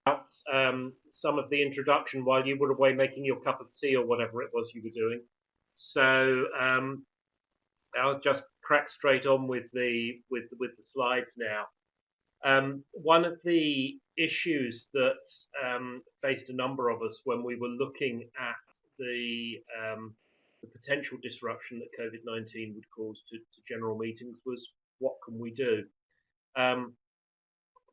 some of the introduction while you were away making your cup of tea or whatever it was you were doing. So I'll just crack straight on with the slides now. One of the issues that faced a number of us when we were looking at the potential disruption that COVID-19 would cause to general meetings was, what can we do? Um,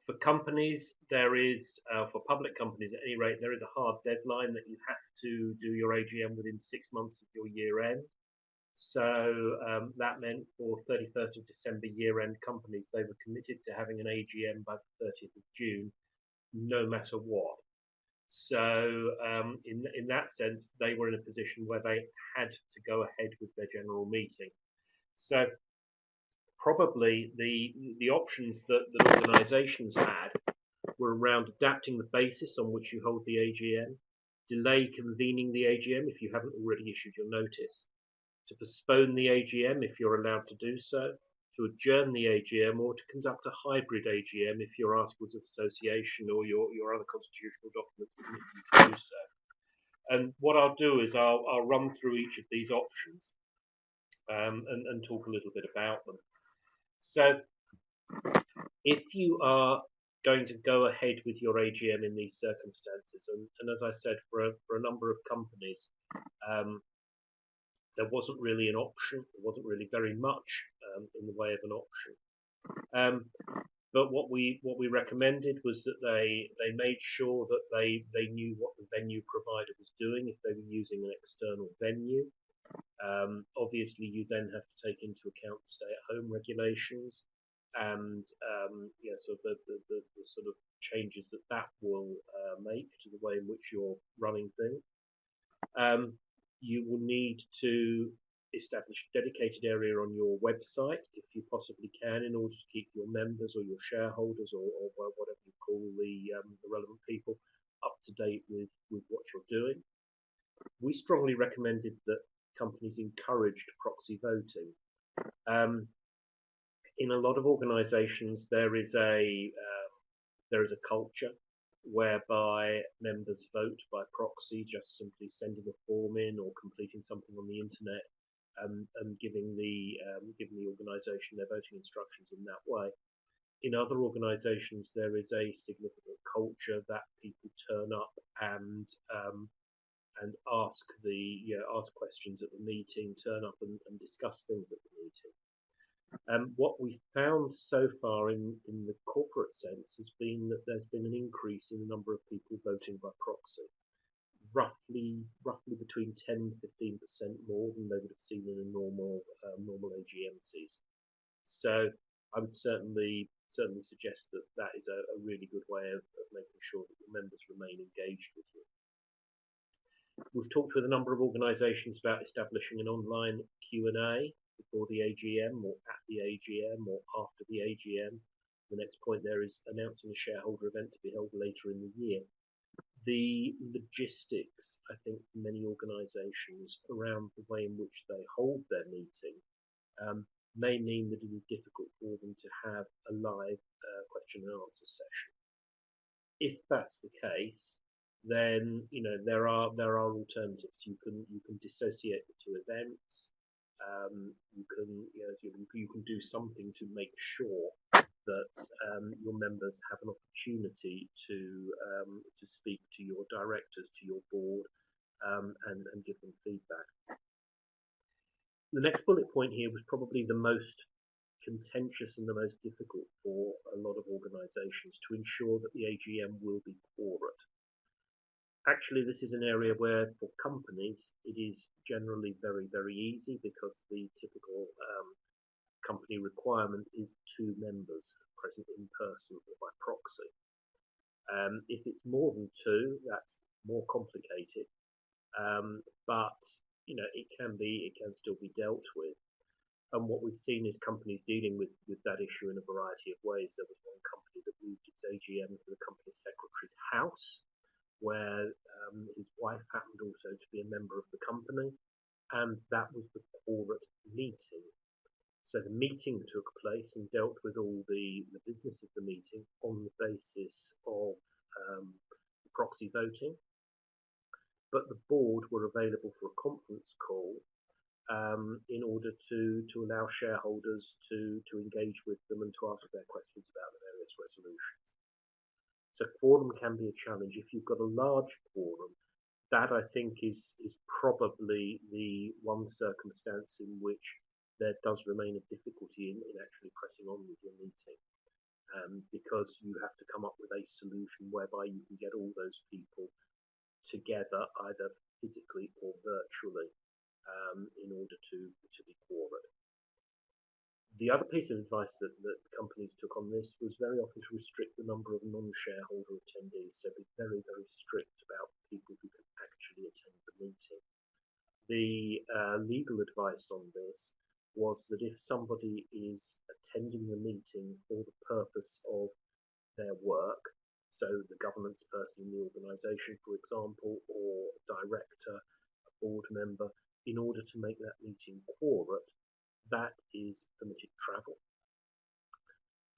for companies, for public companies at any rate, there is a hard deadline that you have to do your AGM within 6 months of your year end. So that meant for 31st of December year-end companies, they were committed to having an AGM by the 30th of June, no matter what. So in that sense, they were in a position where they had to go ahead with their general meeting. So probably the options that organisations had were around adapting the basis on which you hold the AGM, delay convening the AGM if you haven't already issued your notice, to postpone the AGM if you're allowed to do so, to adjourn the AGM, or to conduct a hybrid AGM if your articles of association or your other constitutional documents permit you to do so. And what I'll do is I'll run through each of these options and talk a little bit about them. So if you are going to go ahead with your AGM in these circumstances, and as I said, for a number of companies, there wasn't really an option. There wasn't really very much in the way of an option. But what we recommended was that they made sure that they knew what the venue provider was doing if they were using an external venue. Obviously, you then have to take into account stay-at-home regulations and so the sort of changes that will make to the way in which you're running things. You will need to establish a dedicated area on your website, if you possibly can, in order to keep your members or your shareholders or whatever you call the relevant people up to date with what you're doing. We strongly recommended that companies encouraged proxy voting. In a lot of organisations, there is a culture whereby members vote by proxy, just simply sending a form in or completing something on the internet and giving the organisation their voting instructions in that way. In other organisations, there is a significant culture that people turn up and ask questions at the meeting, turn up and discuss things at the meeting. What we found so far in the corporate sense has been that there's been an increase in the number of people voting by proxy, roughly between 10 and 15% more than they would have seen in a normal AGM season. So I would certainly suggest that is a really good way of making sure that your members remain engaged with you. We've talked with a number of organisations about establishing an online Q&A before the AGM or at the AGM or after the AGM. The next point there is announcing a shareholder event to be held later in the year. The logistics, I think, for many organisations around the way in which they hold their meeting may mean that it is difficult for them to have a live question and answer session. If that's the case, then there are alternatives. You can dissociate the two events. You can do something to make sure that your members have an opportunity to speak to your directors, to your board, and give them feedback. The next bullet point here was probably the most contentious and the most difficult for a lot of organisations, to ensure that the AGM will be quorate. Actually, this is an area where, for companies, it is generally very, very easy, because the typical company requirement is 2 members present in person or by proxy. If it's more than 2, that's more complicated, but it can still be dealt with. And what we've seen is companies dealing with that issue in a variety of ways. There was one company that moved its AGM to the company secretary's house, where his wife happened also to be a member of the company, and that was the quorate meeting. So the meeting took place and dealt with all the business of the meeting on the basis of proxy voting, but the board were available for a conference call in order to allow shareholders to engage with them and to ask their questions about the various resolutions. So quorum can be a challenge. If you've got a large quorum, that I think is probably the one circumstance in which there does remain a difficulty in actually pressing on with your meeting, because you have to come up with a solution whereby you can get all those people together, either physically or virtually, in order to be quorumed. The other piece of advice that companies took on this was very often to restrict the number of non-shareholder attendees, so be very, very strict about people who can actually attend the meeting. The legal advice on this was that if somebody is attending the meeting for the purpose of their work, so the governance person in the organisation, for example, or director, a board member, in order to make that meeting quorate, that is permitted travel.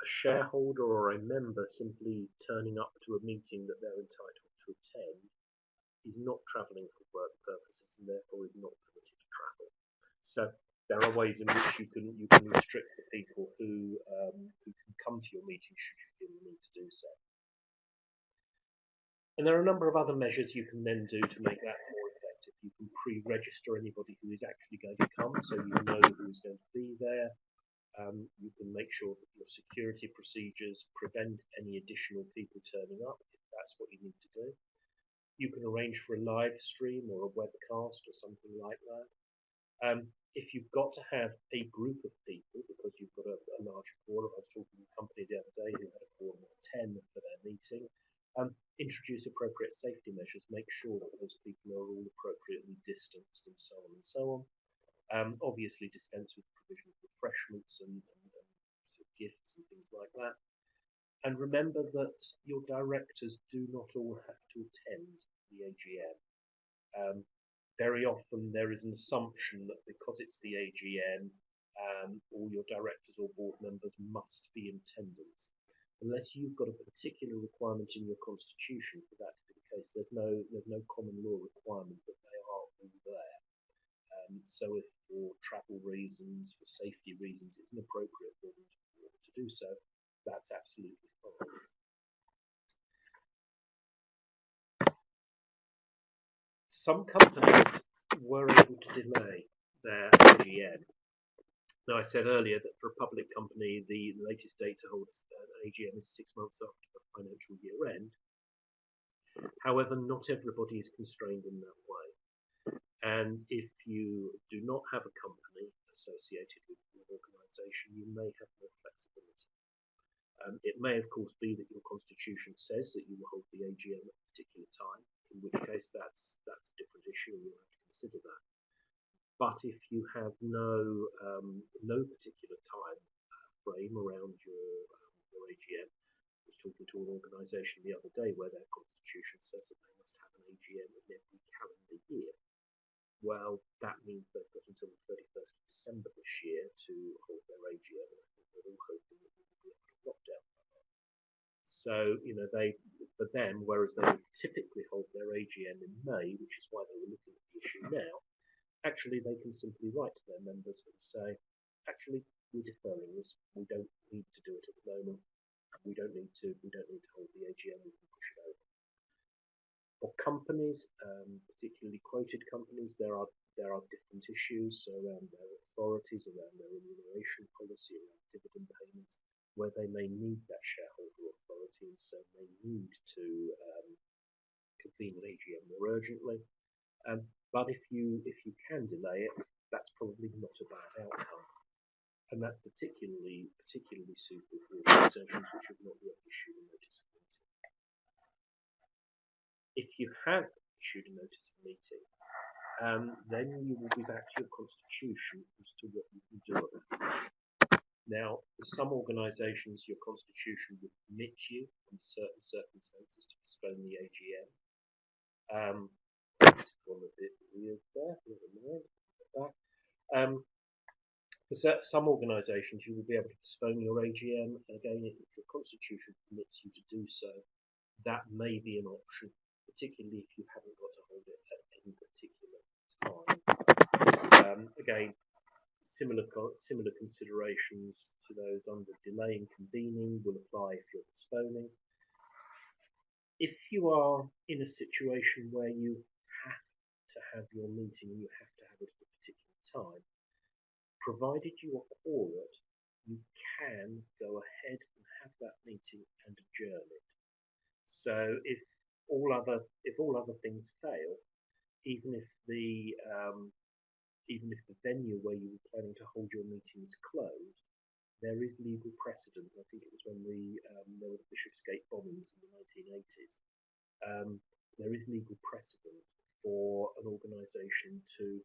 A shareholder or a member simply turning up to a meeting that they're entitled to attend is not travelling for work purposes and therefore is not permitted to travel. So there are ways in which you can restrict the people who can come to your meeting should you feel the need to do so. And there are a number of other measures you can then do to make that more effective. You can pre-register anybody who is actually going to come, so you know who is going to be there. You can make sure that your security procedures prevent any additional people turning up, if that's what you need to do. You can arrange for a live stream or a webcast or something like that. If you've got to have a group of people, because you've got a larger quorum, I was talking to a company the other day who had a quorum of 10 for their meeting, introduce appropriate safety measures, make sure that those people are all appropriately distanced and so on and so on. Obviously dispense with provision of refreshments and sort of gifts and things like that. And remember that your directors do not all have to attend the AGM. Very often there is an assumption that because it's the AGM, all your directors or board members must be in attendance. Unless you've got a particular requirement in your constitution for that to be the case, there's no common law requirement that they are all there. So if for travel reasons, for safety reasons, it's inappropriate for them to do so, that's absolutely fine. Some companies were able to delay their AGM. Now, I said earlier that for a public company, the latest date to hold an AGM is 6 months after the financial year end. However, not everybody is constrained in that way. And if you do not have a company associated with your organisation, you may have more flexibility. It may, of course, be that your constitution says that you will hold the AGM at a particular time, in which case that's a different issue and you'll have to consider that. But if you have no particular time frame around your AGM, I was talking to an organisation the other day where their constitution says that they must have an AGM in every calendar year. Well, that means they've got until the 31st of December this year to hold their AGM, and I think they're all hoping that we will be out of lockdown. So, for them, whereas they would typically hold their AGM in May, which is why they were looking at the issue now, actually they can simply write to their members and say, actually, we're deferring this. We don't need to do it at the moment. We don't need to hold the AGM. We can push it over. For companies, particularly quoted companies, there are different issues around their authorities, around their remuneration policy, around dividend payments, where they may need that shareholder authority and so may need to convene an AGM more urgently. But if you can delay it, that's probably not a bad outcome, and that's particularly suitable for organisations which have not yet issued a notice of meeting. If you have issued a notice of meeting, then you will be back to your constitution as to what you can do about it. Now, for some organisations, your constitution would permit you, under certain circumstances, to postpone the AGM. It's gone a bit weird there. Never mind. For some organisations, you will be able to postpone your AGM, and again, if your constitution permits you to do so, that may be an option, particularly if you haven't got to hold it at any particular time. Again, similar considerations to those under delay in convening will apply if you're postponing. If you are in a situation where you have to have your meeting, you have to have it at a particular time, provided you are quorate, you can go ahead and have that meeting and adjourn it. So if all other things fail, even if the venue where you were planning to hold your meeting is closed, there is legal precedent. I think it was when there were the Bishopsgate bombings in the 1980s. There is legal precedent for an organisation to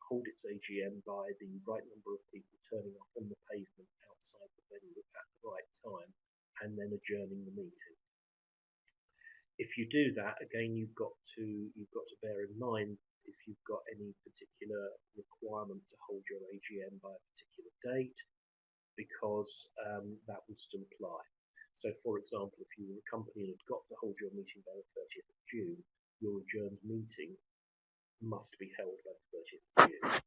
hold its AGM by the right number of people turning up on the pavement outside the venue at the right time, and then adjourning the meeting. If you do that, again, you've got to bear in mind if you've got any particular requirement to hold your AGM by a particular date, because that will still apply. So, for example, if you were a company and had got to hold your meeting by the 30th of June, your adjourned meeting must be held by the 30th of June.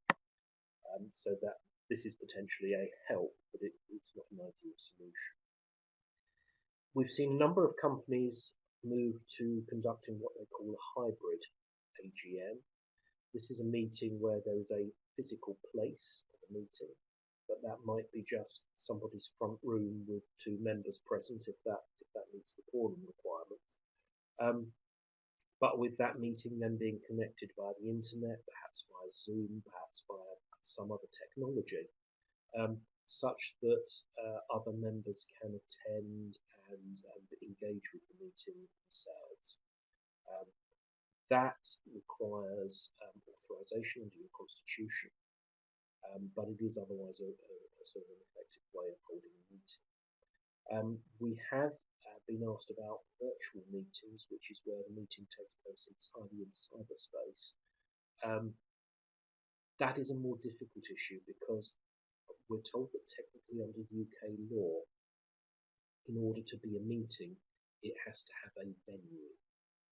So that this is potentially a help, but it's not an ideal solution. We've seen a number of companies move to conducting what they call a hybrid AGM. This is a meeting where there is a physical place for the meeting, but that might be just somebody's front room with 2 members present if that meets the quorum requirements. But with that meeting then being connected via the internet, perhaps via Zoom, perhaps via some other technology, such that other members can attend and engage with the meeting themselves. That requires authorization under your constitution, but it is otherwise a sort of an effective way of holding a meeting. We have been asked about virtual meetings, which is where the meeting takes place entirely in cyberspace. That is a more difficult issue because we're told that technically under UK law, in order to be a meeting, it has to have a venue.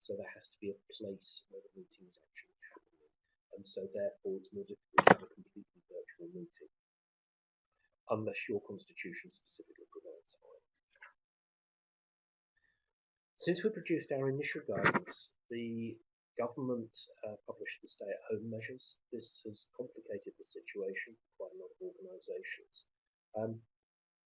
So there has to be a place where the meeting is actually happening. And so therefore it's more difficult to have a completely virtual meeting, unless your constitution specifically provides for it. Since we produced our initial guidance, the government published the stay-at-home measures. This has complicated the situation for quite a lot of organisations.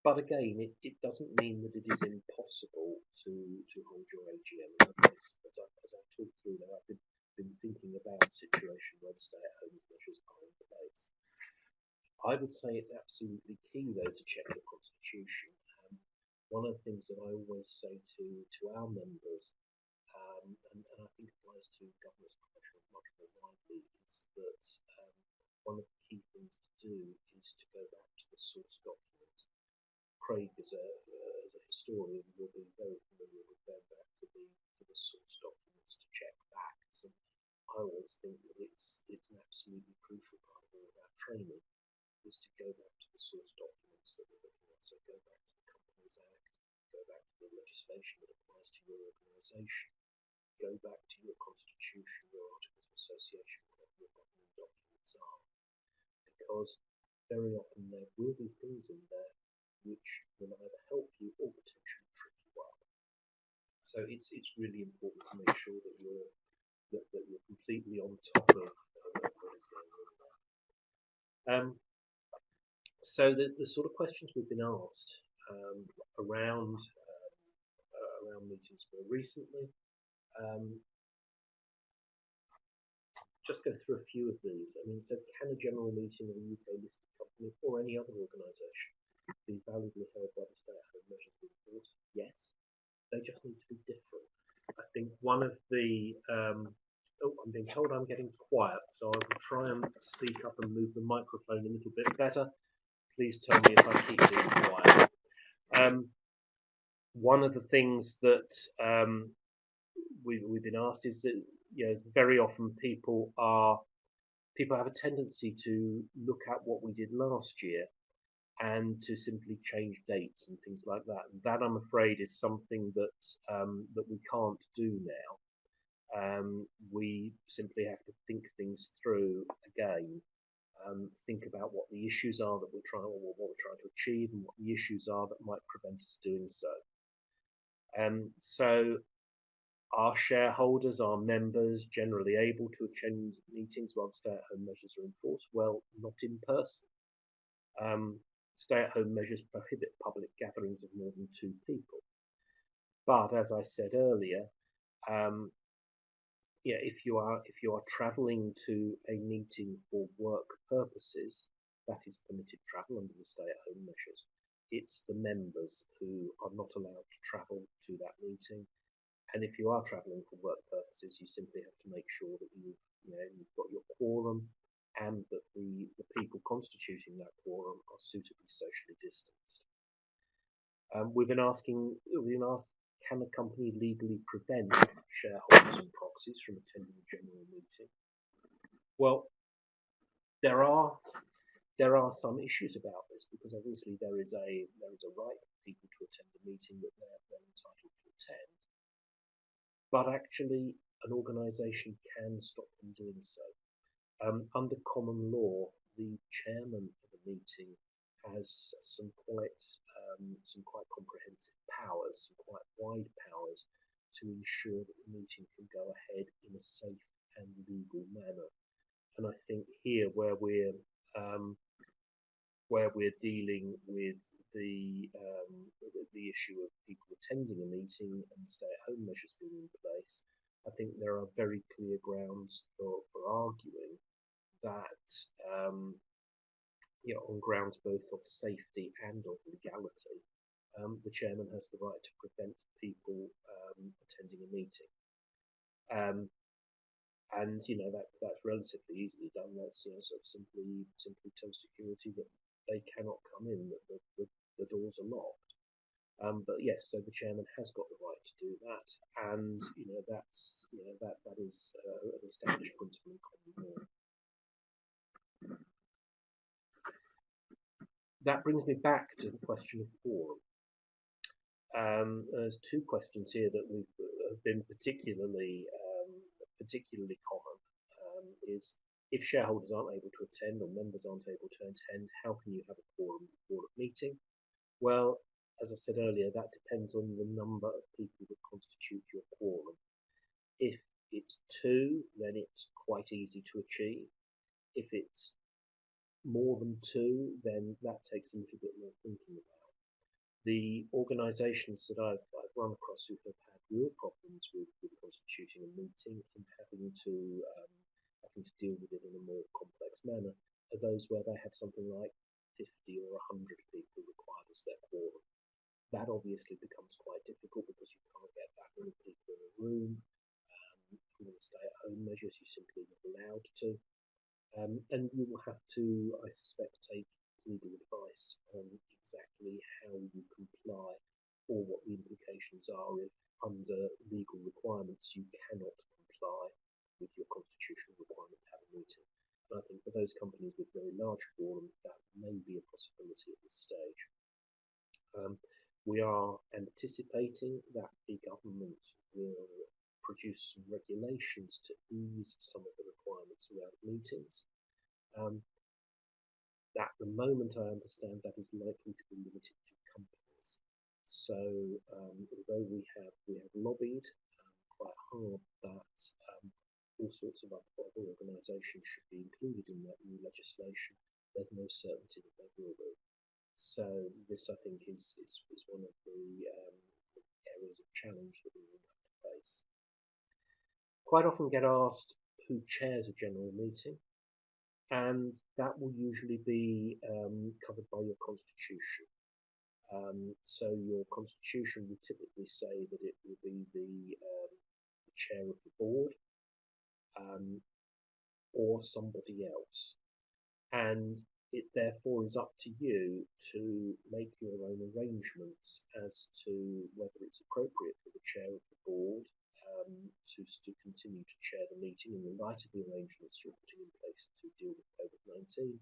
But again, it doesn't mean that it is impossible to hold your AGM. As I talked through there, I've been thinking about a situation where the stay-at-home measures are in place. I would say it's absolutely key, though, to check your constitution. One of the things that I always say to our members, and I think applies to governance professionals much more widely, is that one of the key things to do is to go back to the source document. Craig, as a historian, will be very familiar with going back to the source documents to check facts. And I always think that it's an absolutely crucial part of all of our training is to go back to the source documents that we're looking at. So go back to the Companies Act, go back to the legislation that applies to your organisation, go back to your constitution, your articles of association, whatever your governing documents are, because very often there will be things in there which will either help you or potentially trip you up. So it's really important to make sure that you're completely on top of what is going on there. So the sort of questions we've been asked around meetings more recently, just go through a few of these. I mean, so can a general meeting of a UK listed company or any other organisation be validly held by the stay-at-home measures being enforced? Yes, they just need to be different. I think one of the I'm being told I'm getting quiet, so I will try and speak up and move the microphone a little bit better. Please tell me if I keep being quiet. One of the things that we've been asked is that very often people are people have a tendency to look at what we did last year and to simply change dates and things like that. And that, I'm afraid, is something that we can't do now. We simply have to think things through again. Think about what the issues are that what we're trying to achieve, and what the issues are that might prevent us doing so. So, are shareholders, are members generally able to attend meetings while stay-at-home measures are enforced? Well, not in person. Stay-at-home measures prohibit public gatherings of more than 2 people. But as I said earlier, if you are travelling to a meeting for work purposes, that is permitted travel under the stay-at-home measures. It's the members who are not allowed to travel to that meeting. And if you are travelling for work purposes, you simply have to make sure that you've got your quorum, and that the people constituting that quorum are suitably socially distanced. We've been asked, can a company legally prevent shareholders and proxies from attending a general meeting? Well, there are some issues about this, because obviously there is a right for people to attend a meeting that they're entitled to attend, but actually an organisation can stop them doing so. Under common law, the chairman of a meeting has some quite comprehensive powers, some quite wide powers, to ensure that the meeting can go ahead in a safe and legal manner. And I think here, where we're dealing with the issue of people attending a meeting and stay-at-home measures being in place, I think there are very clear grounds for arguing that, on grounds both of safety and of legality, the chairman has the right to prevent people attending a meeting. And that's relatively easily done. That's sort of simply tell security that they cannot come in, that the doors are locked. But yes, so the chairman has got the right to do that, and that is an established principle in common law. That brings me back to the question of quorum. There's 2 questions here that have been particularly common. Is, if shareholders aren't able to attend, or members aren't able to attend, how can you have a quorum meeting? Well, as I said earlier, that depends on the number of people that constitute your quorum. If it's 2, then it's quite easy to achieve. If it's more than 2, then that takes a little bit more thinking about. The organisations that I've run across who have had real problems with constituting a meeting and having to deal with it in a more complex manner are those where they have something like 50 or 100 people required as their quorum. That obviously becomes quite difficult, because you can't get that many people in a room. With the stay-at-home measures, you simply not allowed to. And you will have to, I suspect, take legal advice on exactly how you comply, or what the implications are if, under legal requirements, you cannot comply with your constitutional requirement to have a meeting. And I think for those companies with very large quorums, that may be a possibility at this stage. We are anticipating that the government will produce some regulations to ease some of the requirements around meetings. At the moment, I understand that is likely to be limited to companies. So, although we have lobbied quite hard that all sorts of other organisations should be included in that new legislation, there's no certainty that they will be. So this, I think, is one of the areas of challenge that we will have to face. Quite often get asked who chairs a general meeting, and that will usually be covered by your constitution. So your constitution would typically say that it will be the chair of the board, or somebody else. And it therefore is up to you to make your own arrangements as to whether it's appropriate for the chair of the board to continue to chair the meeting in the light of the arrangements you're putting in place to deal with COVID-19.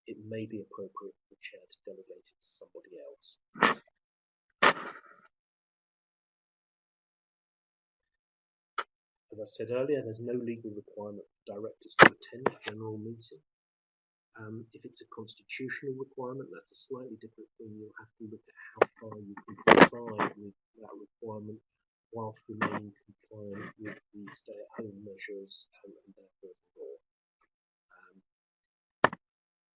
It may be appropriate for the chair to delegate it to somebody else. As I said earlier, there's no legal requirement for directors to attend a general meeting. If it's a constitutional requirement, that's a slightly different thing. You'll have to look at how far you can comply with that requirement whilst remaining compliant with the stay-at-home measures and therefore the law.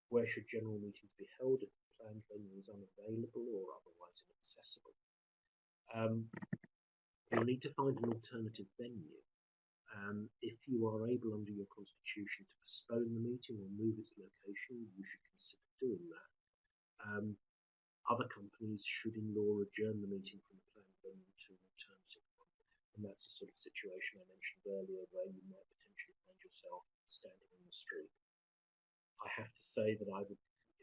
Where should general meetings be held if the planned venue is unavailable or otherwise inaccessible? You'll need to find an alternative venue. If you are able under your constitution to postpone the meeting or move its location, you should consider doing that. Other companies should in law adjourn the meeting from the planned venue to an alternative one. And that's the sort of situation I mentioned earlier where you might potentially find yourself standing on the street. I have to say that if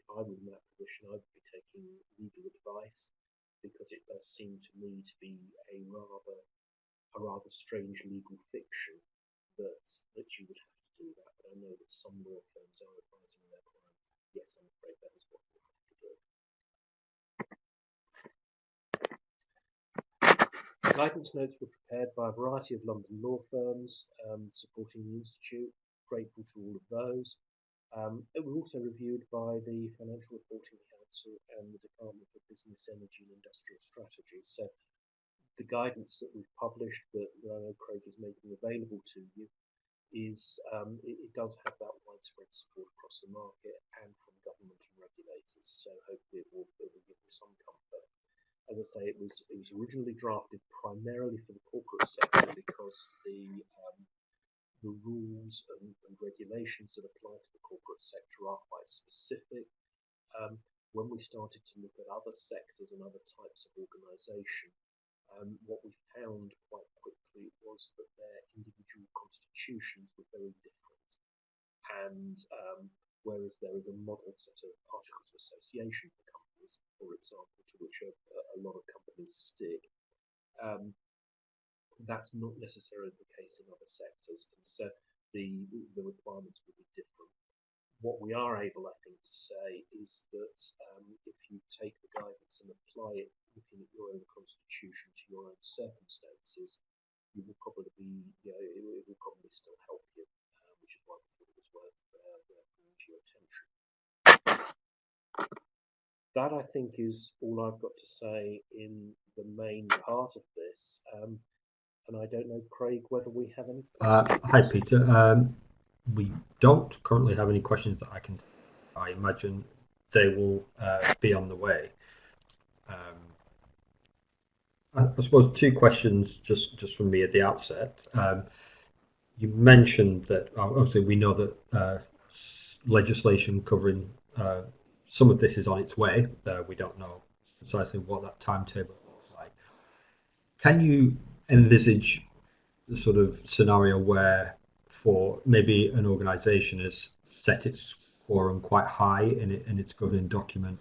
I were in that position, I would be taking legal advice because it does seem to me to be a rather strange legal fiction that you would have to do that. But I know that some law firms are advising their clients. Yes, I'm afraid that is what you'll have to do. Guidance notes were prepared by a variety of London law firms supporting the Institute. Grateful to all of those. It was also reviewed by the Financial Reporting Council and the Department for Business, Energy and Industrial Strategy. So the guidance that we've published that I know Craig is making available to you is it does have that widespread support across the market and from government and regulators. So hopefully it will give you some comfort. As I say, it was originally drafted primarily for the corporate sector because the rules and regulations that apply to the corporate sector are quite specific. When we started to look at other sectors and other types of organisation, what we found quite quickly was that their individual constitutions were very different. And whereas there is a model set of articles of association for companies, for example, to which a lot of companies stick, that's not necessarily the case in other sectors. And so the requirements will be different. What we are able, I think, to say is that if you take the guidance and apply it looking at your own constitution to your own circumstances, you will probably it will probably still help you, which is why I thought it was worth bringing to your attention. That, I think, is all I've got to say in the main part of this. And I don't know, Craig, whether we have any questions. Hi, Peter. We don't currently have any questions that I can. I imagine they will be on the way. I suppose two questions just from me at the outset. You mentioned that obviously we know that legislation covering some of this is on its way. We don't know precisely what that timetable looks like. Can you envisage the sort of scenario where, for maybe an organisation has set its quorum quite high in its governing document,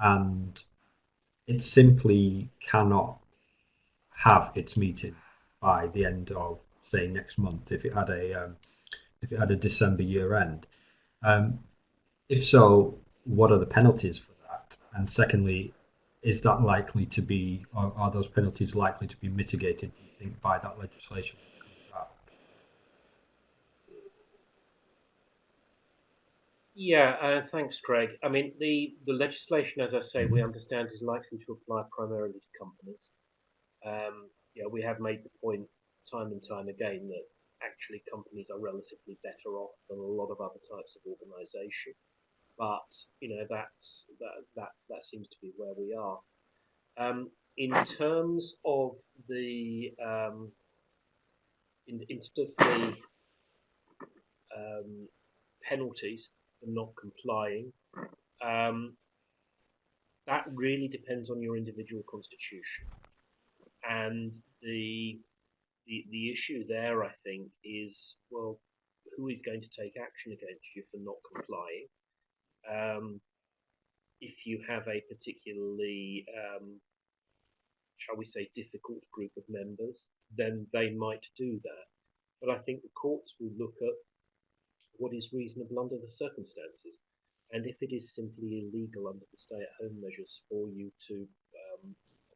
and it simply cannot have its meeting by the end of, say, next month if it had a December year end? If so, what are the penalties for that? And secondly, is that likely to be, or are those penalties likely to be mitigated, do you think, by that legislation? Yeah, thanks, Craig. I mean, the legislation, as I say, we understand is likely to apply primarily to companies. We have made the point time and time again that actually companies are relatively better off than a lot of other types of organisation. But that seems to be where we are. In terms of the penalties for not complying, that really depends on your individual constitution. And the issue there, I think, is, well, who is going to take action against you for not complying? If you have a particularly, shall we say, difficult group of members, then they might do that. But I think the courts will look at what is reasonable under the circumstances. And if it is simply illegal under the stay-at-home measures for you to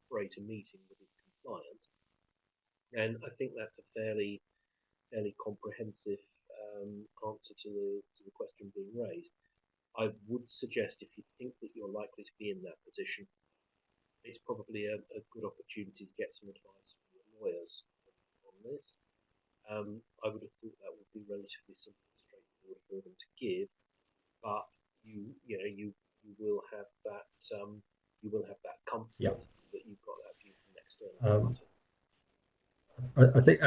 operate a meeting that is compliant, then I think that's a fairly comprehensive answer to the question being raised. I would suggest if you think that you're likely to be in that position, it's probably a good opportunity to get some advice from your lawyers on this. I would have thought that would be relatively simple and straightforward for them to give, but you will have that comfort Yeah. that you've got that view from an external Um, party. I think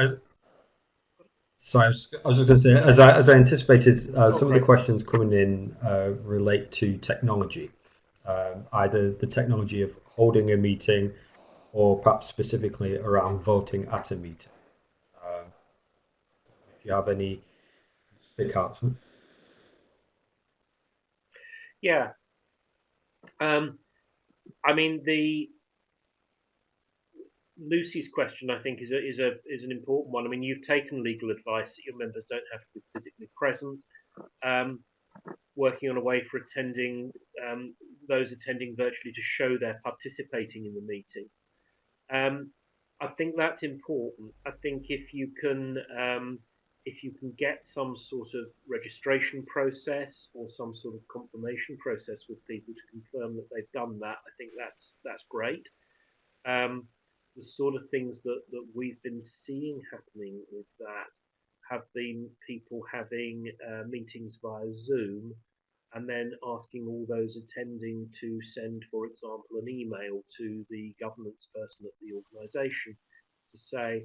so. I was just going to say, as I anticipated, some of the Great. questions coming in relate to technology, either the technology of holding a meeting, or perhaps specifically around voting at a meeting. If you have any pick outs. Yeah. I mean, the Lucy's question, I think, is an important one. I mean, you've taken legal advice that your members don't have to be physically present. Working on a way for those attending virtually to show they're participating in the meeting. I think that's important. I think if you can get some sort of registration process or some sort of confirmation process with people to confirm that they've done that, I think that's great. The sort of things that we've been seeing happening with that have been people having meetings via Zoom and then asking all those attending to send, for example, an email to the governance person at the organisation to say,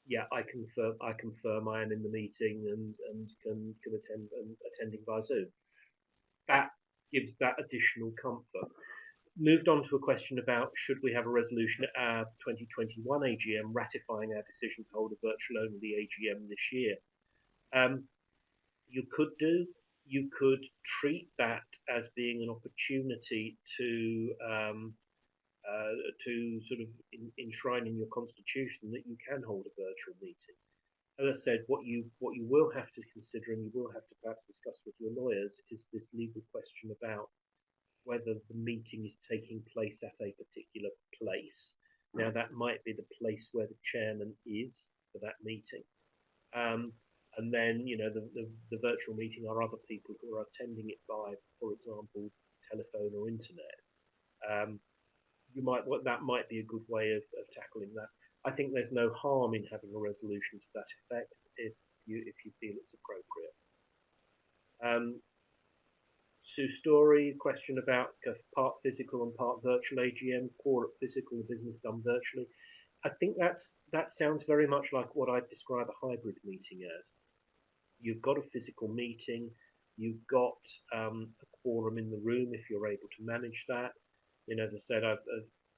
yeah, I confirm I am in the meeting and can attend and attending via Zoom. That gives that additional comfort. Moved on to a question about should we have a resolution at our 2021 AGM ratifying our decision to hold a virtual only AGM this year. You could do. You could treat that as being an opportunity to sort of enshrine in your constitution that you can hold a virtual meeting. As I said, what you will have to consider, and you will have to perhaps discuss with your lawyers, is this legal question about whether the meeting is taking place at a particular place. Now, that might be the place where the chairman is for that meeting. And then, the virtual meeting are other people who are attending it by, for example, telephone or internet. That might be a good way of tackling that. I think there's no harm in having a resolution to that effect if you feel it's appropriate. Sue Story, question about part physical and part virtual AGM, core physical, business done virtually. I think that sounds very much like what I'd describe a hybrid meeting as. You've got a physical meeting, you've got a quorum in the room if you're able to manage that. As I said, I've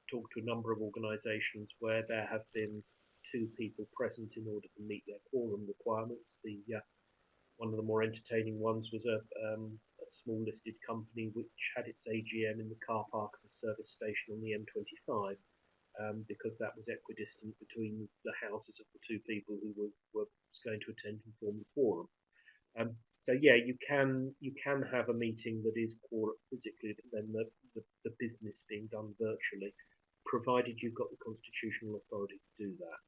talked to a number of organisations where there have been 2 people present in order to meet their quorum requirements. One of the more entertaining ones was a small listed company which had its AGM in the car park of a service station on the M25 because that was equidistant between the houses of the 2 people who were going to attend and form the quorum. So yeah, you can have a meeting that is quorum physically, but then the business being done virtually, provided you've got the constitutional authority to do that.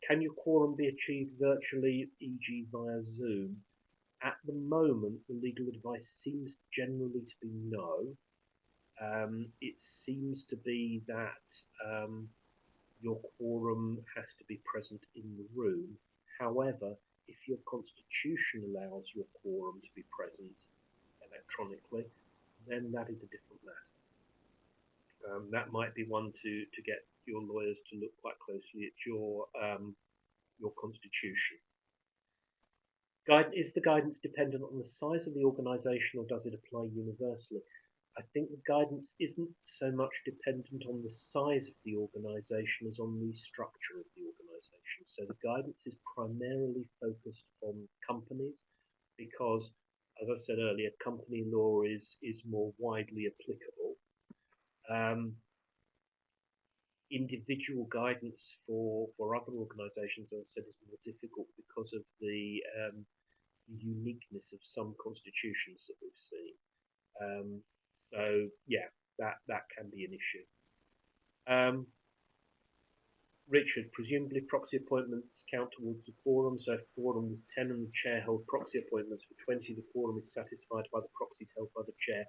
Can your quorum be achieved virtually, e.g. via Zoom? At the moment, the legal advice seems generally to be no. It seems to be that your quorum has to be present in the room. However, if your constitution allows your quorum to be present electronically, then that is a different matter. That might be one to get your lawyers to look quite closely at your constitution. Is the guidance dependent on the size of the organisation, or does it apply universally? I think the guidance isn't so much dependent on the size of the organisation as on the structure of the organisation. So the guidance is primarily focused on companies because as I said earlier, company law is more widely applicable. Um, Individual guidance for other organisations, as I said, is more difficult because of the uniqueness of some constitutions that we've seen. So yeah, that can be an issue. Richard, presumably proxy appointments count towards the quorum, so if the quorum was 10 and the chair held proxy appointments for 20, the quorum is satisfied by the proxies held by the chair.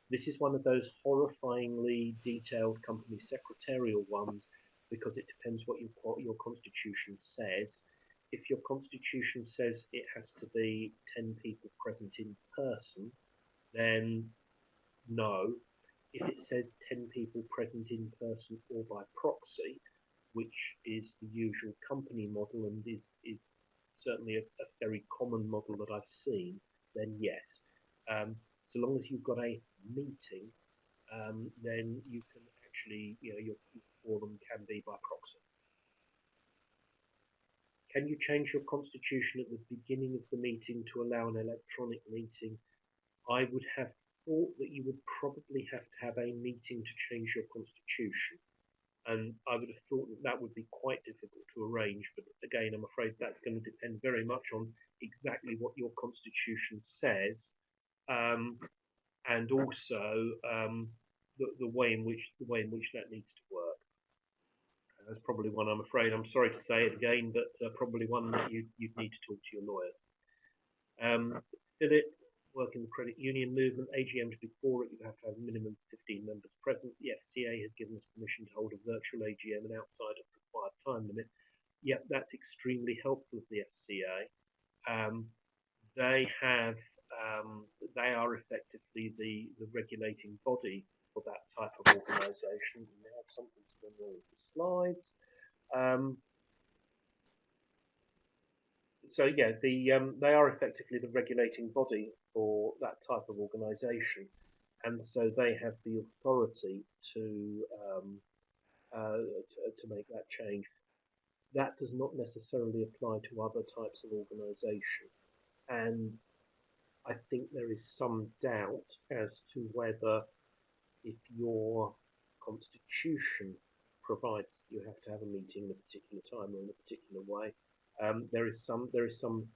This is one of those horrifyingly detailed company secretarial ones because it depends what your constitution says. If your constitution says it has to be 10 people present in person, then no. If it says 10 people present in person or by proxy, which is the usual company model and is certainly a very common model that I've seen, then yes. So long as you've got a meeting, then you can actually, your quorum can be by proxy. Can you change your constitution at the beginning of the meeting to allow an electronic meeting? I would have thought that you would probably have to have a meeting to change your constitution. And I would have thought that would be quite difficult to arrange. But again, I'm afraid that's going to depend very much on exactly what your constitution says, and also the way in which that needs to work. That's probably one, I'm afraid. I'm sorry to say it again, but probably one that you'd need to talk to your lawyers. Philip, work in the credit union movement, AGMs before it, you have to have a minimum of 15 members present. The FCA has given us permission to hold a virtual AGM and outside of the required time limit. Yep, that's extremely helpful of the FCA. They have, they are effectively the regulating body for that type of organisation. We have something's going wrong with the slides. So yeah, they are effectively the regulating body for that type of organisation, and so they have the authority to make that change. That does not necessarily apply to other types of organisation, and I think there is some doubt as to whether, if your constitution provides you have to have a meeting at a particular time or in a particular way, there is some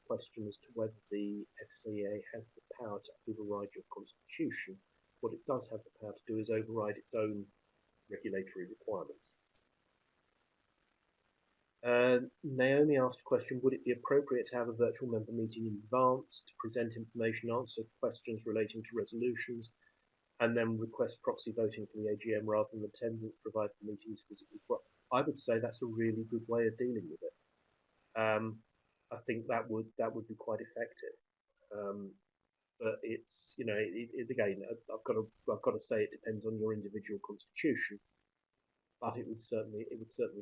question as to whether the FCA has the power to override your constitution. What it does have the power to do is override its own regulatory requirements. Naomi asked a question: would it be appropriate to have a virtual member meeting in advance to present information, answer questions relating to resolutions, and then request proxy voting for the AGM rather than attendance, provided the meeting is physically? I would say that's a really good way of dealing with it. I think that would be quite effective. But it's, again, I've got to say it depends on your individual constitution. But it would certainly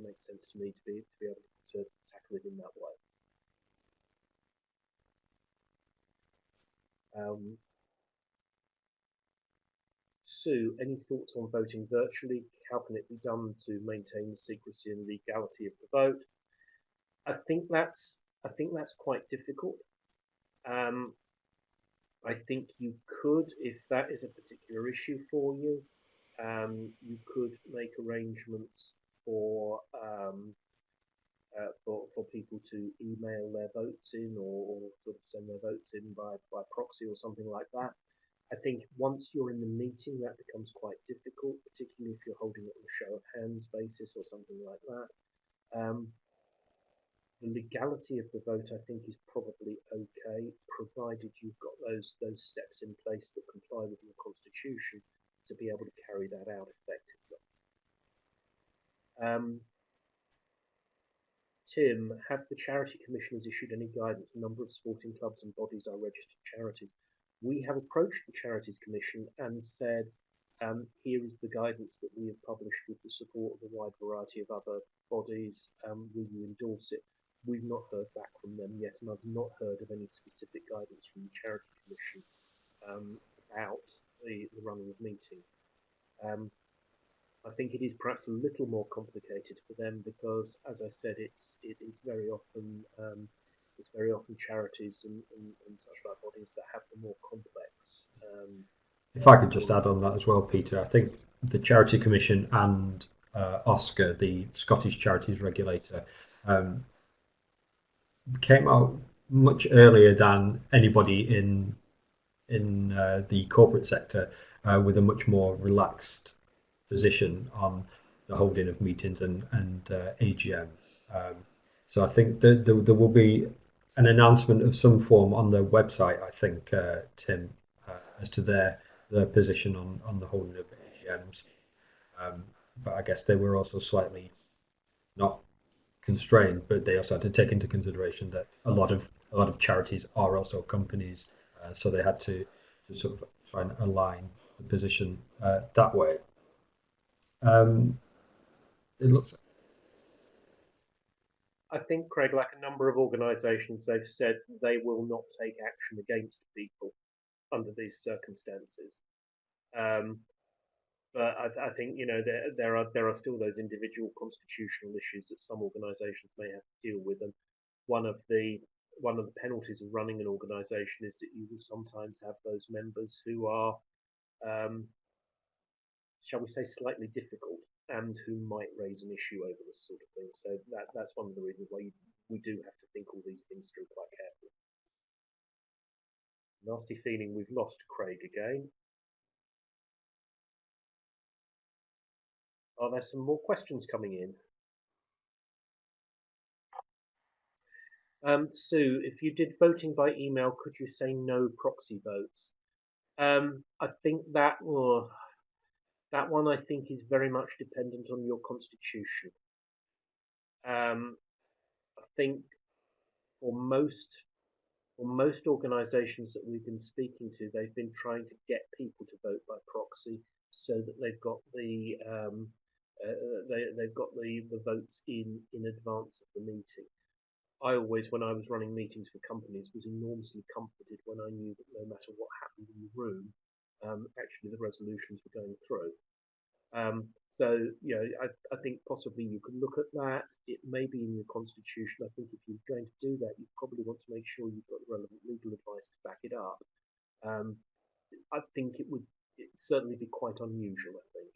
make sense to me to be able to tackle it in that way. Sue, any thoughts on voting virtually? How can it be done to maintain the secrecy and legality of the vote? I think that's quite difficult. I think you could, if that is a particular issue for you, you could make arrangements for people to email their votes in, or sort of send their votes in by proxy or something like that. I think once you're in the meeting, that becomes quite difficult, particularly if you're holding it on a show of hands basis or something like that. The legality of the vote, I think, is probably okay, provided you've got those steps in place that comply with your constitution to be able to carry that out effectively. Tim, have the charity commissioners issued any guidance? A number of sporting clubs and bodies are registered charities. We have approached the Charities Commission and said, here is the guidance that we have published with the support of a wide variety of other bodies. Will you endorse it? We've not heard back from them yet, and I've not heard of any specific guidance from the Charity Commission about the running of meetings. I think it is perhaps a little more complicated for them because, as I said, it is very often it's very often charities and such like bodies that have the more complex. If I could just add on that as well, Peter, I think the Charity Commission and Oscar, the Scottish Charities Regulator, um, came out much earlier than anybody in the corporate sector with a much more relaxed position on the holding of meetings and AGMs. So I think there will be an announcement of some form on their website. I think Tim, as to their position on the holding of AGMs. Um, but I guess they were also slightly not constrained, but they also had to take into consideration that a lot of charities are also companies, so they had to sort of try and align the position that way. Um, it looks I think, Craig, like a number of organisations, they've said they will not take action against people under these circumstances. Um, but I think there are still those individual constitutional issues that some organisations may have to deal with, and one of the one of the penalties of running an organisation is that you will sometimes have those members who are, um, shall we say, slightly difficult and who might raise an issue over this sort of thing. So that's one of the reasons why we do have to think all these things through quite carefully. Nasty feeling we've lost Craig again. Are there some more questions coming in? Sue, if you did voting by email, could you say no proxy votes? I think that one I think is very much dependent on your constitution. I think for most for most organisations that we've been speaking to, they've been trying to get people to vote by proxy so that they've got they've got the votes in advance of the meeting. I always, when I was running meetings for companies, was enormously comforted when I knew that no matter what happened in the room, actually the resolutions were going through. So, I think possibly you could look at that. It may be in your constitution. I think if you're going to do that, you probably want to make sure you've got the relevant legal advice to back it up. Um, I think it'd certainly be quite unusual, I think.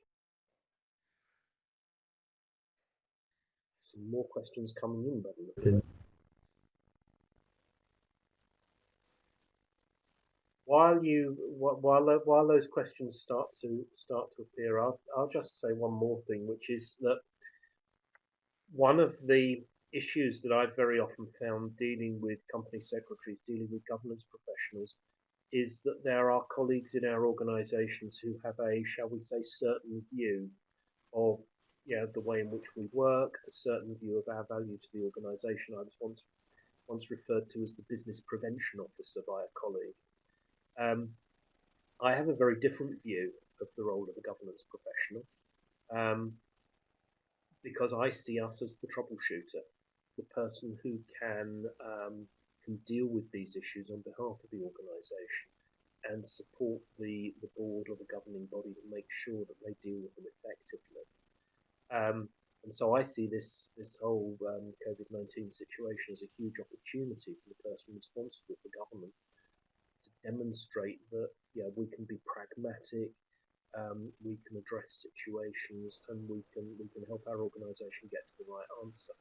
Some more questions coming in, by the look of in it. While those questions start to appear, I'll just say one more thing, which is that one of the issues that I've very often found dealing with company secretaries, dealing with governance professionals, is that there are colleagues in our organisations who have a, shall we say, certain view of the way in which we work, a certain view of our value to the organisation. I was once referred to as the business prevention officer by a colleague. I have a very different view of the role of a governance professional. Because I see us as the troubleshooter, the person who can deal with these issues on behalf of the organisation and support the board or the governing body to make sure that they deal with them effectively. And so I see this whole COVID-19 situation as a huge opportunity for the person responsible for government to demonstrate that we can be pragmatic, we can address situations, and we can help our organisation get to the right answer.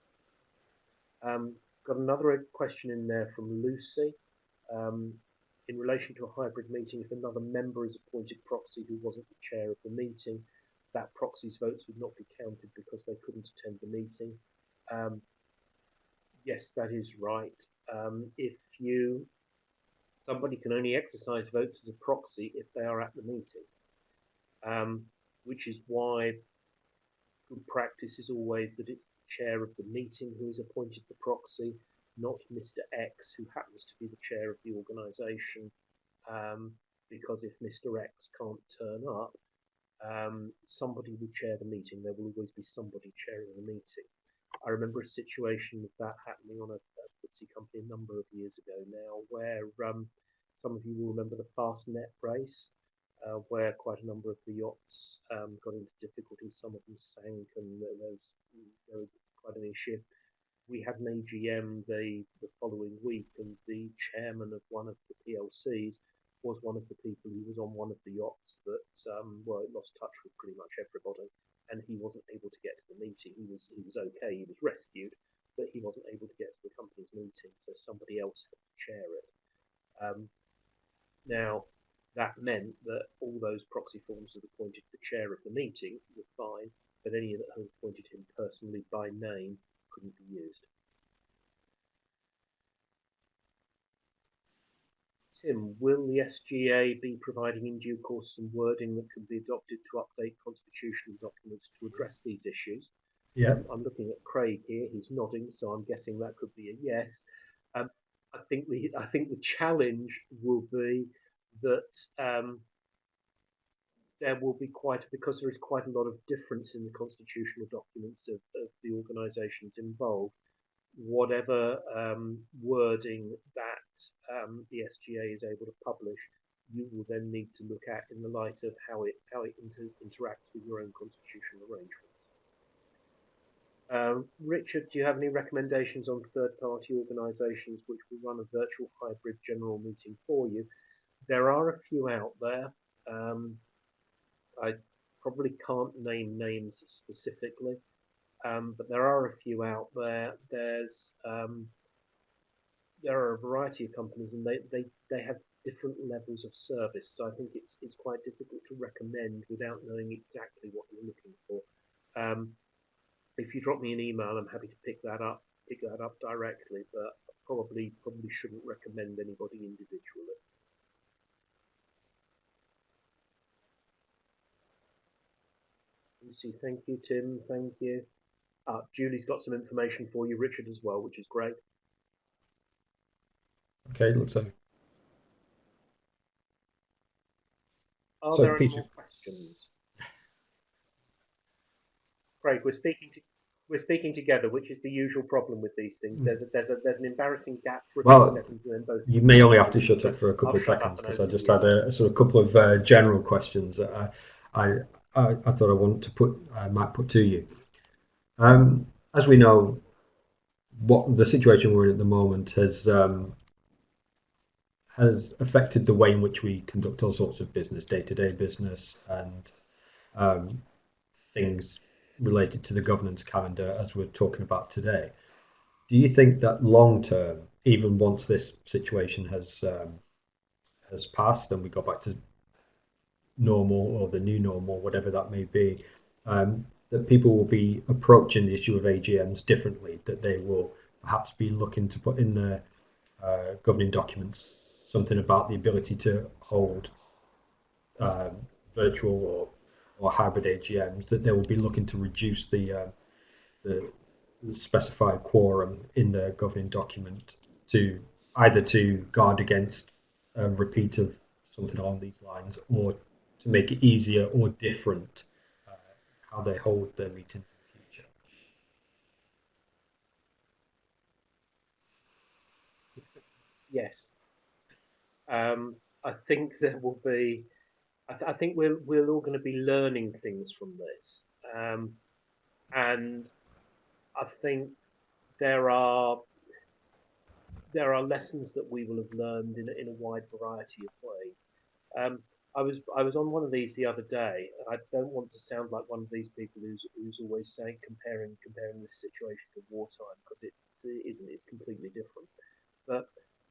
Got another question in there from Lucy. In relation to a hybrid meeting, if another member is appointed proxy who wasn't the chair of the meeting, that proxy's votes would not be counted because they couldn't attend the meeting. Yes, that is right. If somebody can only exercise votes as a proxy if they are at the meeting. Which is why good practice is always that it's the chair of the meeting who is appointed the proxy, not Mr. X, who happens to be the chair of the organisation. Because if Mr. X can't turn up, somebody will chair the meeting. There will always be somebody chairing the meeting. I remember a situation with that happening on a FTSE company a number of years ago now, where some of you will remember the Fastnet race, where quite a number of the yachts got into difficulty. Some of them sank, and there was quite an issue. we had an AGM the following week, and the chairman of one of the PLCs was one of the people who was on one of the yachts that lost touch with pretty much everybody, and he wasn't able to get to the meeting. He was okay. He was rescued, but he wasn't able to get to the company's meeting, so somebody else had to chair it. Now, that meant that all those proxy forms that appointed the chair of the meeting were fine, but any that had appointed him personally by name couldn't be used. Tim, will the SGA be providing in due course some wording that can be adopted to update constitutional documents to address these issues? Yeah. I'm looking at Craig here. He's nodding, so I'm guessing that could be a yes. I think the challenge will be that there will be because there is quite a lot of difference in the constitutional documents of the organisations involved. Whatever wording that the SGA is able to publish, you will then need to look at in the light of how it interacts with your own constitutional arrangements. Richard, do you have any recommendations on third-party organisations which will run a virtual hybrid general meeting for you? There are a few out there. I probably can't name names specifically, but there are a few out there. There are a variety of companies, and they have different levels of service. So I think it's quite difficult to recommend without knowing exactly what you're looking for. If you drop me an email, I'm happy to pick that up directly, but probably shouldn't recommend anybody individually. Lucy, thank you. Tim, thank you. Julie's got some information for you, Richard, as well, which is great. Okay, looks like. Are So, there any Peter, more questions? Craig, we're speaking together, which is the usual problem with these things. There's an embarrassing gap for a few seconds, and then both. You may only have to shut up for a couple I'll of shut seconds up because and I just open had a sort of couple of general questions that I thought I wanted to might put to you. As we know, what the situation we're in at the moment has affected the way in which we conduct all sorts of business, day-to-day business, and things related to the governance calendar, as we're talking about today. Do you think that long term, even once this situation has passed and we go back to normal or the new normal, whatever that may be, that people will be approaching the issue of AGMs differently, that they will perhaps be looking to put in their governing documents something about the ability to hold virtual or hybrid AGMs, that they will be looking to reduce the specified quorum in the governing document to either to guard against a repeat of something along these lines, or to make it easier or different how they hold their meetings in the future. Yes, I think there will be. I think we're all going to be learning things from this, and I think there are lessons that we will have learned in a wide variety of ways. Um, I was on one of these the other day. I don't want to sound like one of these people who's always saying comparing this situation to wartime, because it isn't. It's completely different. But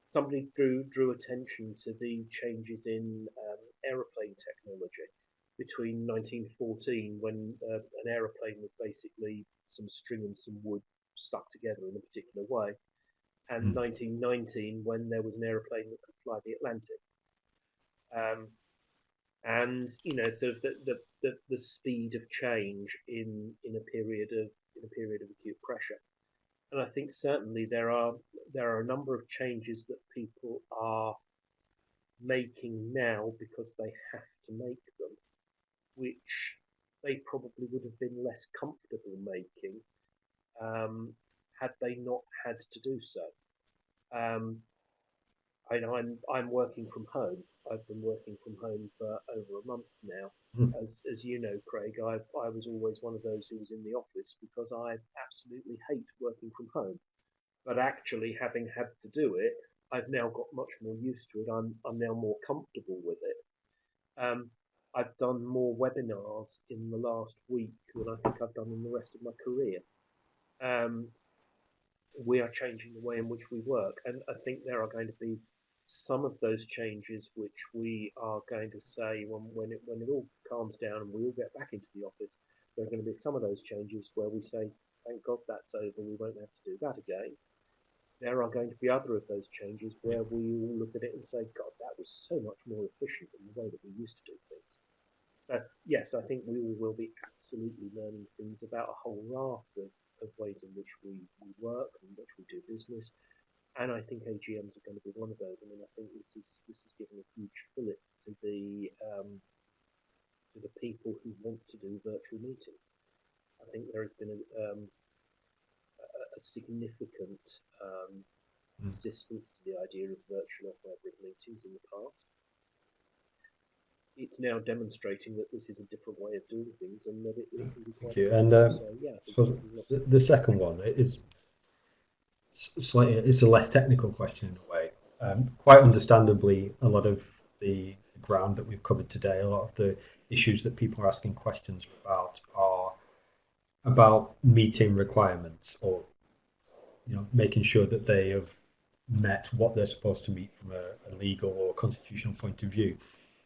somebody drew attention to the changes in aeroplane technology between 1914, when an aeroplane was basically some string and some wood stuck together in a particular way, and 1919, when there was an aeroplane that could fly the Atlantic. Um, and sort of the speed of change in a period of acute pressure. And I think certainly there are a number of changes that people are making now because they have to make them, which they probably would have been less comfortable making had they not had to do so. I'm working from home. I've been working from home for over a month now. Mm. As you know, Craig, I was always one of those who was in the office because I absolutely hate working from home. But actually, having had to do it, I've now got much more used to it. I'm now more comfortable with it. Um, I've done more webinars in the last week than I think I've done in the rest of my career. Um, we are changing the way in which we work, and I think there are going to be some of those changes which we are going to say when it all calms down and we all get back into the office. There are going to be some of those changes where we say, "Thank God that's over. We won't have to do that again." There are going to be other of those changes Yeah. where we all look at it and say, God, that was so much more efficient than the way that we used to do things. So, yes, I think we all will be absolutely learning things about a whole raft of ways in which we work and which we do business. And I think AGMs are going to be one of those. I mean, I think this is giving a huge fillip to the people who want to do virtual meetings. I think there has been a significant Mm. resistance to the idea of virtual or hybrid meetings in the past. It's now demonstrating that this is a different way of doing things and that it can be Thank quite you. And effective. So yeah, I think so lots of the second one is slightly, it's a less technical question in a way. Quite understandably, a lot of the ground that we've covered today, a lot of the issues that people are asking questions about are about meeting requirements, or making sure that they have met what they're supposed to meet from a legal or constitutional point of view.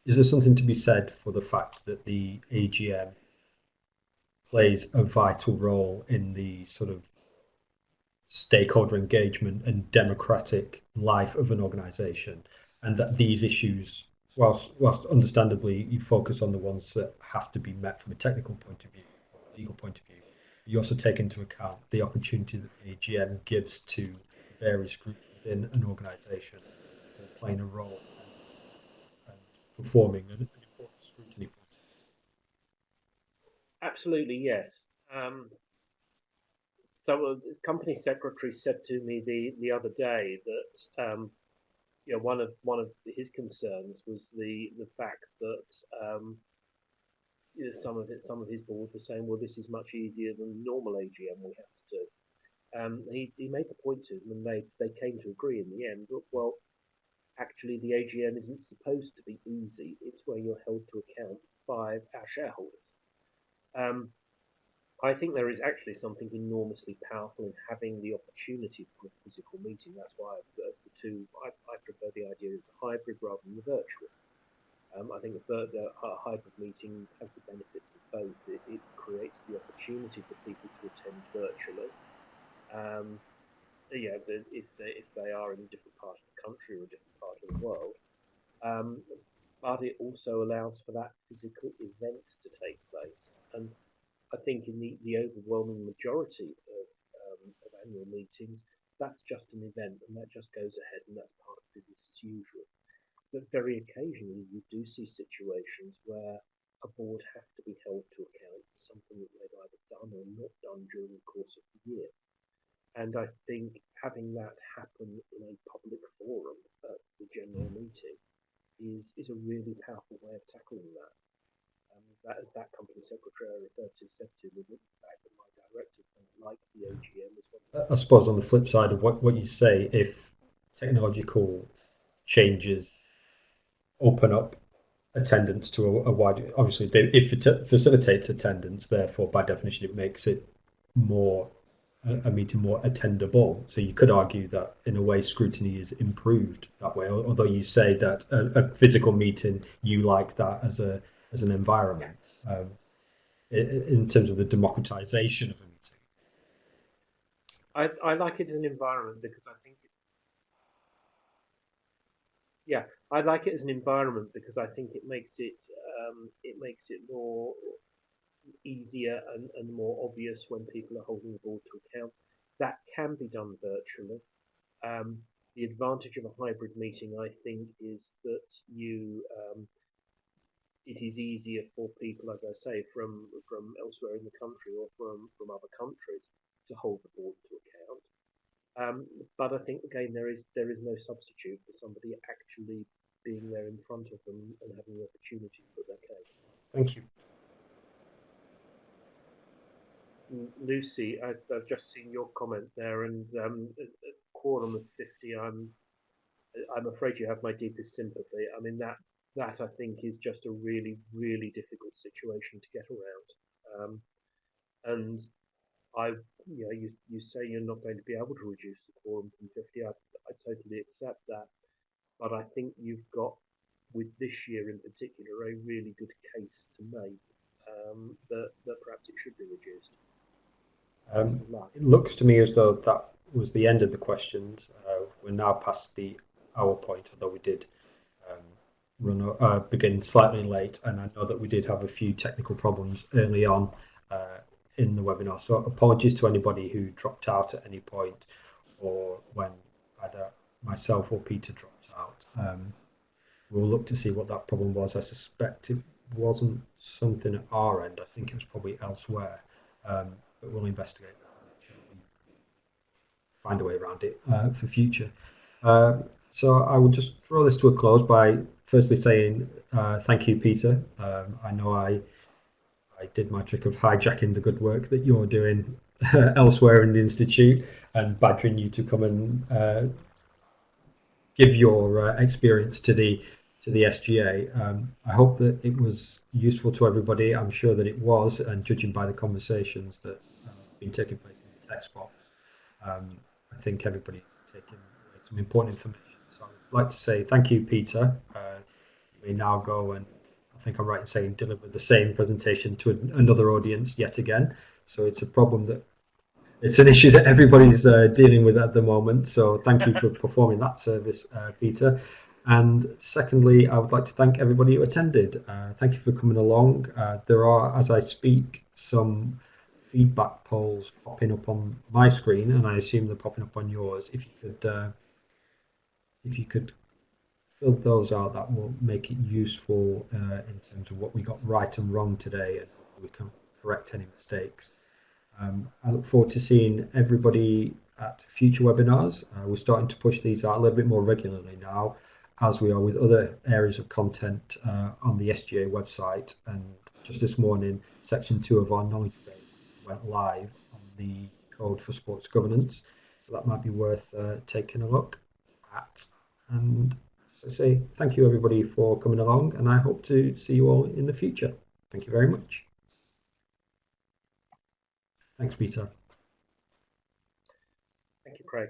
Is there something to be said for the fact that the AGM plays a vital role in the sort of stakeholder engagement and democratic life of an organisation, and that these issues, whilst understandably you focus on the ones that have to be met from a technical point of view, or legal point of view, you also take into account the opportunity that the AGM gives to various groups within an organisation for playing a role and performing an important scrutiny point. absolutely yes. So the company secretary said to me the other day that one of his concerns was the fact that some of his board were saying, well, this is much easier than the normal AGM we have to do. He made the point to them, and they came to agree in the end that, well, actually the AGM isn't supposed to be easy. It's where you're held to account by our shareholders. Um, I think there is actually something enormously powerful in having the opportunity for a physical meeting. That's why I prefer the idea of the hybrid rather than the virtual. I think the hybrid meeting has the benefits of both. It creates the opportunity for people to attend virtually. Um, if they are in a different part of the country or a different part of the world, um, but it also allows for that physical event to take place. And I think in the overwhelming majority of annual meetings, that's just an event and that just goes ahead and that's part of business as usual. But very occasionally, you do see situations where a board have to be held to account for something that they've either done or not done during the course of the year. And I think having that happen in a public forum at the general meeting is a really powerful way of tackling that. That, as that company secretary I referred to said to me, the fact that my directors don't like the AGM is one of the I suppose on the flip side of what you say, if technological changes open up attendance to a wide, obviously, if it facilitates attendance, therefore, by definition, it makes it more a meeting more attendable. So you could argue that in a way scrutiny is improved that way. Although you say that a physical meeting, you like that as an environment, in terms of the democratization of a meeting. I like it as an environment because I think yeah, I like it as an environment because I think it makes it more easier and more obvious when people are holding the board to account. That can be done virtually. The advantage of a hybrid meeting, I think, is that it is easier for people, as I say, from elsewhere in the country or from other countries to hold the board to account. but I think again there is no substitute for somebody actually being there in front of them and having the opportunity to put their case. Thank you. Lucy, I've just seen your comment there, and at quorum of 50, I'm afraid you have my deepest sympathy. I mean that I think is just a really difficult situation to get around. And I, you say you're not going to be able to reduce the quorum from 50. I totally accept that, but I think you've got, with this year in particular, a really good case to make that perhaps it should be reduced. It looks to me as though that was the end of the questions. We're now past the hour point, although we did begin slightly late, and I know that we did have a few technical problems early on in the webinar. So apologies to anybody who dropped out at any point, or when either myself or Peter dropped out. We'll look to see what that problem was. I suspect it wasn't something at our end. I think it was probably elsewhere, but we'll investigate that and find a way around it for future. So I will just draw this to a close by firstly saying thank you, Peter. I know I did my trick of hijacking the good work that you're doing elsewhere in the Institute and badgering you to come and give your experience to the SGA. I hope that it was useful to everybody. I'm sure that it was, and judging by the conversations that have been taking place in the text box, I think everybody's taken some important information. So I'd like to say thank you, Peter. You may now go and, I think I'm right in saying, deliver the same presentation to another audience yet again. So it's a problem that it's an issue that everybody's dealing with at the moment. So thank you for performing that service, Peter. And secondly, I would like to thank everybody who attended. Thank you for coming along. There are, as I speak, some feedback polls popping up on my screen, and I assume they're popping up on yours. If you could fill those out, that will make it useful in terms of what we got right and wrong today, and we can correct any mistakes. I look forward to seeing everybody at future webinars. We're starting to push these out a little bit more regularly now, as we are with other areas of content on the SGA website. And just this morning, section 2 of our knowledge base went live on the Code for Sports Governance. So that might be worth taking a look at. And so I say thank you, everybody, for coming along, and I hope to see you all in the future. Thank you very much. Thanks, Peter. Thank you, Craig.